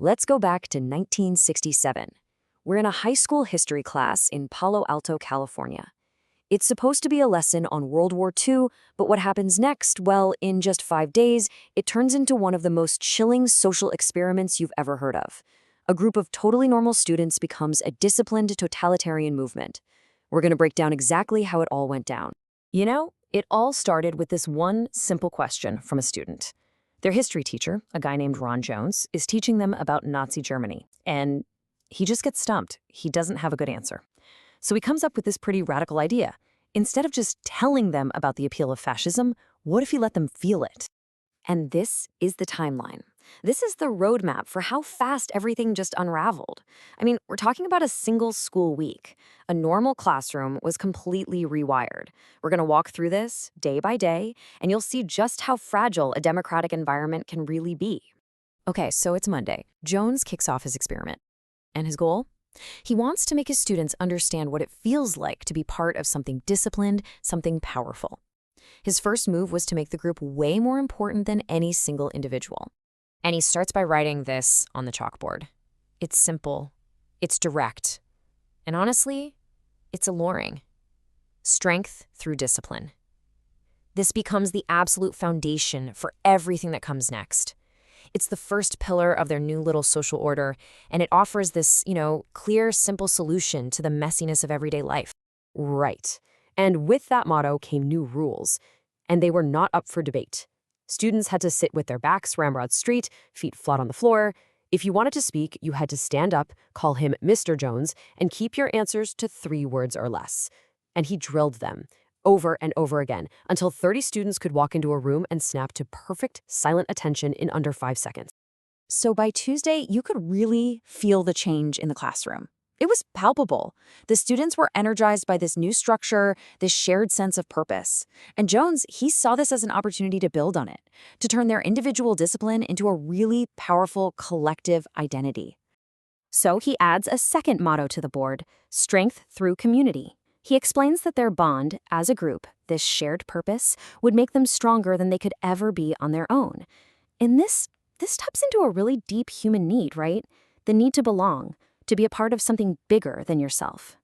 Let's go back to 1967. We're in a high school history class in Palo Alto, California. It's supposed to be a lesson on World War II, but what happens next? Well, in just 5 days, it turns into one of the most chilling social experiments you've ever heard of. A group of totally normal students becomes a disciplined totalitarian movement. We're going to break down exactly how it all went down. It all started with this one simple question from a student. Their history teacher, a guy named Ron Jones, is teaching them about Nazi Germany, and he just gets stumped. He doesn't have a good answer. So he comes up with this pretty radical idea. Instead of just telling them about the appeal of fascism, what if he let them feel it? And this is the timeline. This is the roadmap for how fast everything just unraveled. We're talking about a single school week. A normal classroom was completely rewired. We're going to walk through this day by day, and you'll see just how fragile a democratic environment can really be. Okay, so it's Monday. Jones kicks off his experiment. And his goal? He wants to make his students understand what it feels like to be part of something disciplined, something powerful. His first move was to make the group way more important than any single individual. And he starts by writing this on the chalkboard. It's simple, it's direct, and honestly, it's alluring. Strength through discipline. This becomes the absolute foundation for everything that comes next. It's the first pillar of their new little social order, and it offers this, clear, simple solution to the messiness of everyday life. Right. And with that motto came new rules, and they were not up for debate. Students had to sit with their backs ramrod straight, feet flat on the floor. If you wanted to speak, you had to stand up, call him Mr. Jones, and keep your answers to 3 words or less. And he drilled them over and over again until 30 students could walk into a room and snap to perfect, silent attention in under 5 seconds. So by Tuesday, you could really feel the change in the classroom. It was palpable. The students were energized by this new structure, this shared sense of purpose. And Jones, he saw this as an opportunity to build on it, to turn their individual discipline into a really powerful collective identity. So he adds a second motto to the board, strength through community. He explains that their bond, as a group, this shared purpose, would make them stronger than they could ever be on their own. And this taps into a really deep human need, right? The need to belong, to be a part of something bigger than yourself.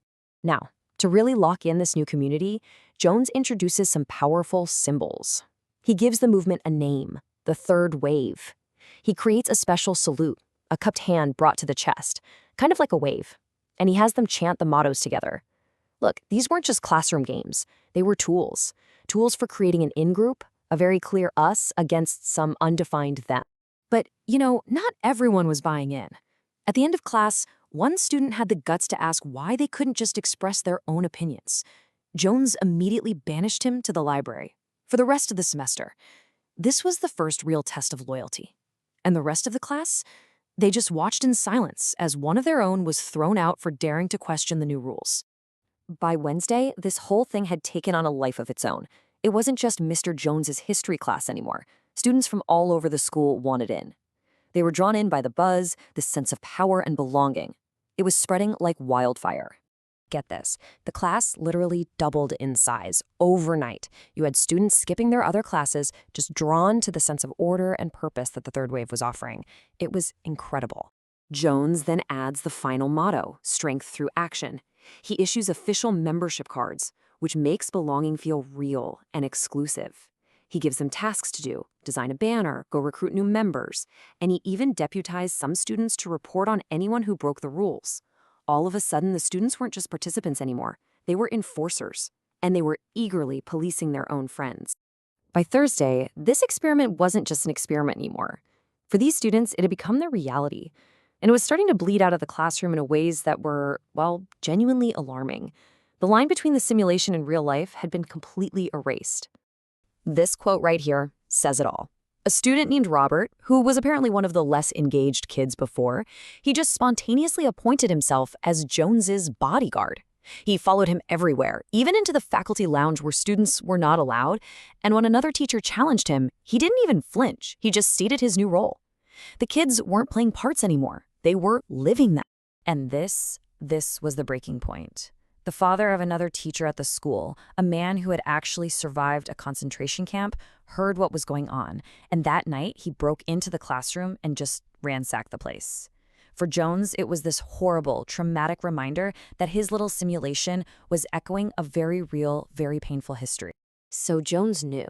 Now, to really lock in this new community, Jones introduces some powerful symbols. He gives the movement a name, the third wave. He creates a special salute, a cupped hand brought to the chest, kind of like a wave, and he has them chant the mottos together. Look, these weren't just classroom games. They were tools for creating an in-group, a very clear us against some undefined them. But, not everyone was buying in. At the end of class, one student had the guts to ask why they couldn't just express their own opinions. Jones immediately banished him to the library for the rest of the semester. This was the first real test of loyalty. And the rest of the class? They just watched in silence as one of their own was thrown out for daring to question the new rules. By Wednesday, this whole thing had taken on a life of its own. It wasn't just Mr. Jones's history class anymore. Students from all over the school wanted in. They were drawn in by the buzz, the sense of power and belonging. It was spreading like wildfire. Get this, the class literally doubled in size overnight. You had students skipping their other classes, just drawn to the sense of order and purpose that the third wave was offering. It was incredible. Jones then adds the final motto, strength through action. He issues official membership cards, which makes belonging feel real and exclusive. He gives them tasks to do, design a banner, go recruit new members, and he even deputized some students to report on anyone who broke the rules. All of a sudden, the students weren't just participants anymore. They were enforcers, and they were eagerly policing their own friends. By Thursday, this experiment wasn't just an experiment anymore. For these students, it had become their reality, and it was starting to bleed out of the classroom in ways that were, genuinely alarming. The line between the simulation and real life had been completely erased. This quote right here says it all. A student named Robert, who was apparently one of the less engaged kids before, he just spontaneously appointed himself as Jones's bodyguard. He followed him everywhere, even into the faculty lounge where students were not allowed, and when another teacher challenged him, he didn't even flinch. He just stated his new role. The kids weren't playing parts anymore. They were living them. And this was the breaking point. The father of another teacher at the school, a man who had actually survived a concentration camp, heard what was going on, and that night he broke into the classroom and just ransacked the place. For Jones, it was this horrible, traumatic reminder that his little simulation was echoing a very real, very painful history. So Jones knew.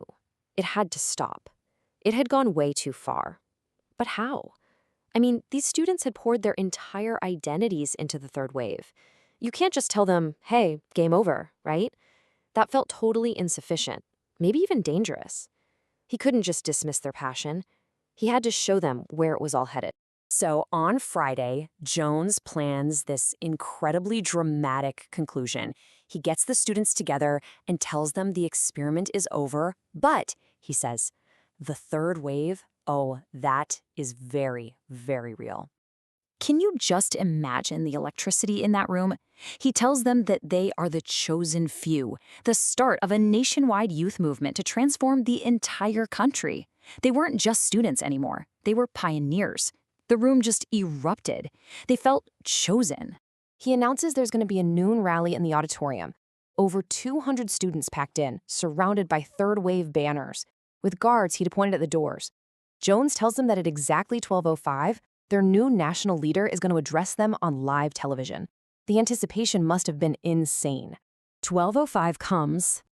It had to stop. It had gone way too far. But how? I mean, these students had poured their entire identities into the third wave. You can't just tell them, hey, game over, right? That felt totally insufficient, maybe even dangerous. He couldn't just dismiss their passion. He had to show them where it was all headed. So on Friday, Jones plans this incredibly dramatic conclusion. He gets the students together and tells them the experiment is over, but, he says, the third wave, oh, that is very, very real. Can you just imagine the electricity in that room? He tells them that they are the chosen few, the start of a nationwide youth movement to transform the entire country. They weren't just students anymore. They were pioneers. The room just erupted. They felt chosen. He announces there's going to be a noon rally in the auditorium. Over 200 students packed in, surrounded by third-wave banners, with guards he'd appointed at the doors. Jones tells them that at exactly 12:05, their new national leader is going to address them on live television. The anticipation must have been insane. 12:05 comes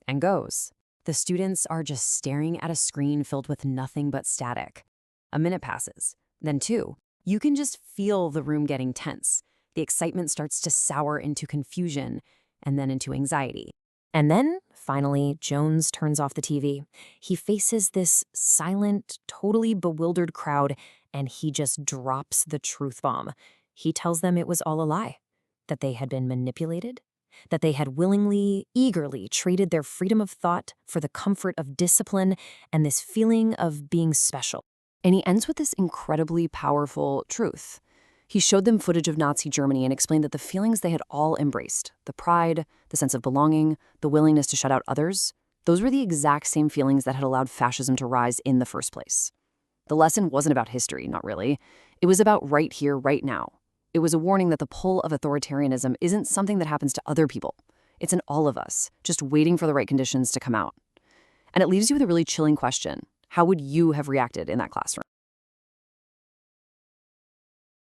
and goes. The students are just staring at a screen filled with nothing but static. A minute passes, then two. You can just feel the room getting tense. The excitement starts to sour into confusion and then into anxiety. And then, finally, Jones turns off the TV. He faces this silent, totally bewildered crowd, and he just drops the truth bomb. He tells them it was all a lie, that they had been manipulated, that they had willingly, eagerly traded their freedom of thought for the comfort of discipline and this feeling of being special. And he ends with this incredibly powerful truth. He showed them footage of Nazi Germany and explained that the feelings they had all embraced, the pride, the sense of belonging, the willingness to shut out others, those were the exact same feelings that had allowed fascism to rise in the first place. The lesson wasn't about history, not really. It was about right here, right now. It was a warning that the pull of authoritarianism isn't something that happens to other people. It's in all of us, just waiting for the right conditions to come out. And it leaves you with a really chilling question. How would you have reacted in that classroom?